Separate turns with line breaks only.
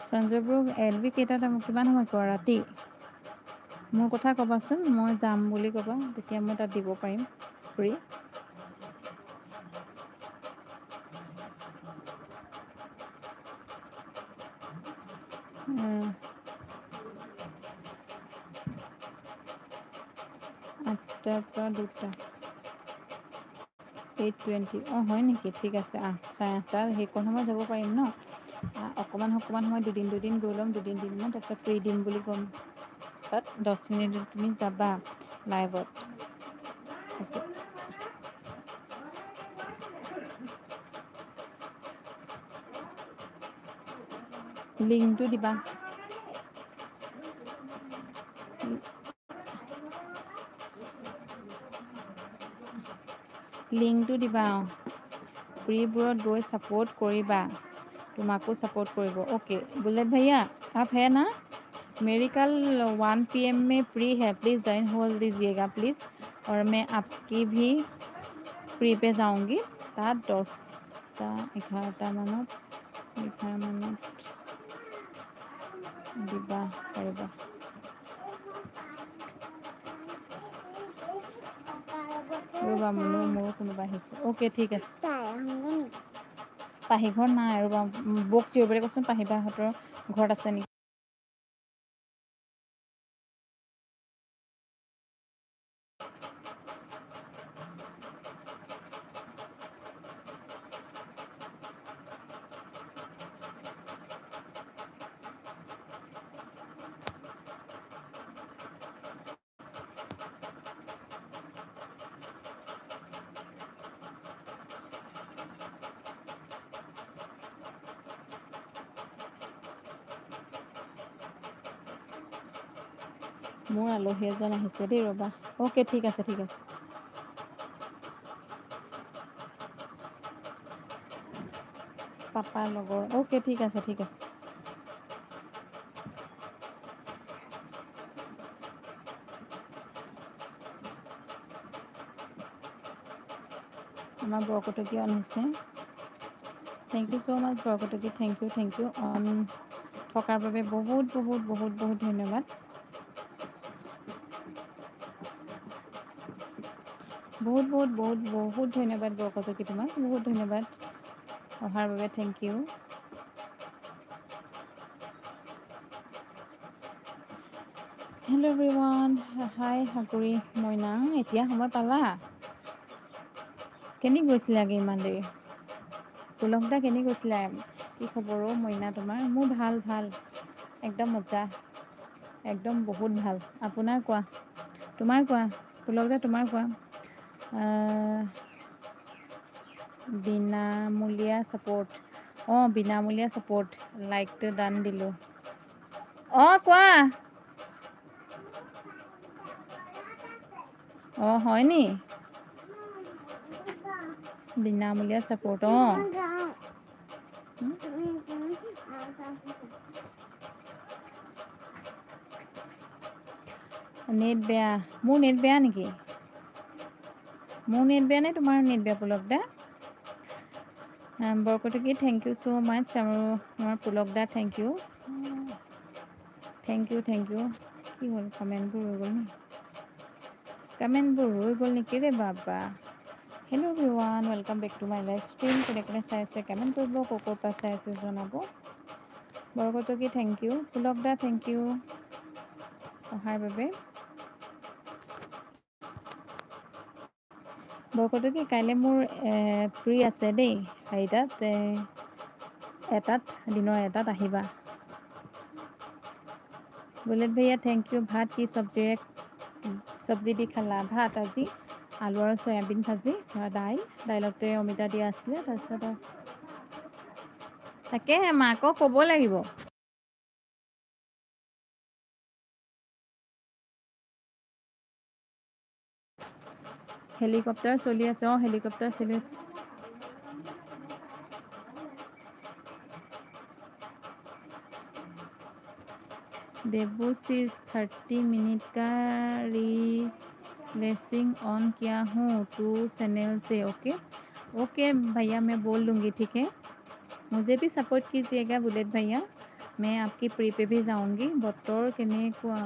Sanjay Bru LB কেইটাত কিমান সময় কৰা ৰাতি মোৰ কথা ক'বাচোন মই যাম বুলি ক'বা তেতিয়া মই তাত দিব পাৰিম ফ্ৰী আঠটাৰ পৰা 2টা 8:20 অঁ হয় নেকি ঠিক আছে 8:30 সেইকণ সময় যাব পাৰিম ন অকণমান সময় দুদিন গৈ ল'ম দুদিনমান তাৰপিছত ফ্ৰী দিম বুলি ক'ম তাত 10 মিনিট তুমি যাবা লাইভত লিংকটো দিবা লিংকটো দিবা ফ্ৰীবোৰত গৈ ছাপোৰ্ট কৰিবা তোমাকো ছাपोर्ट करेगा ओके बुलेट भैया आप है ना मेरी कल 1 PM में फ्री है प्लीज़ ज्वाइन हो दीजिएगा प्लीज़ और मैं आपकी भी फ्री पे जाऊंगी ता 10টা 11টা মানত 11 মানত দিবা পাৰিবা ৰ'বা মোৰো কোনোবা আহিছে ওকে ঠিক আছে পাহি ঘৰ নাই আৰু বক চিঞৰিবলৈ কৈছোন পাহিবাহঁতৰ ঘৰত আছে নেকি মোৰ আলহী এজন আহিছে দেই ৰ'বা ওকে ঠিক আছে পাপাৰ লগৰ ওকে ঠিক আছে আমাৰ বৰকটকী অন হৈছে thank you so' much Borkotoky thank you on থকাৰ বাবে বহুত ধন্যবাদ বহুত ধন্যবাদ বৰকটকী তোমাক বহুত ধন্যবাদ অহাৰ বাবে থেংক ইউ হেল্ল' এভৰিৱান হাই হাকুৰি মইনা এতিয়া সময় পালা কেনি গৈছিলাগে ইমান দেৰি পুলকদা কেনি গৈছিলা কি খবৰ মইনা তোমাৰ মোৰ ভাল একদম মজা একদম বহুত ভাল আপোনাৰ কোৱা তোমাৰ কোৱা পুলকদা তোমাৰ কোৱা বিনামূলীয়া ছাপোৰ্ট বিনামূলীয়া ছাপোৰ্ট লাইকটো দান দিলোঁ কোৱা হয় নি বিনামূলীয়া ছাপোৰ্ট নেট বেয়া মোৰ নেট বেয়া নেকি মোৰ নেট বেয়া নে তোমাৰ নেট বেয়া পুলকদা বৰকটকী থেংক ইউ ছ' মাছ আৰু আমাৰ পুলকদা থেংক ইউ কি হ'ল কমেণ্টবোৰ ৰৈ গ'ল নেকি ৰে বাবা hello' everyone welcome back to my live stream কোনে চাই আছে কমেণ্ট কৰিব ক'ৰ পৰা চাই আছে জনাব বৰকটকী থেংক ইউ পুলকদা থেংক ইউ অহাৰ বাবে বৰকটকী কাইলৈ মোৰ ফ্ৰী আছে দেই 4টাত দিনৰ এটাত আহিবা বুলেট ভৈয়া থেংক ইউ ভাত কি চব্জি দি খালা ভাত আজি আলু আৰু চয়াবিন ভাজি দাইলতে অমিতা দিয়া আছিলে তাৰপিছত তাকেহে মাকক ক'ব লাগিব হেলিকপ্টাৰ চলি আছে হেলিকপ্টাৰ চলি আছে देवुशीष 30 मिनट का रिलेसिंग ऑन किया हूँ 2 चैनल से ओके भैया मैं बोल दूँगी ठीक है मुझे भी सपोर्ट कीजिएगा बुलेट भैया मैं आपकी प्री पे भी जाऊंगी। বতৰ কেনেকুৱা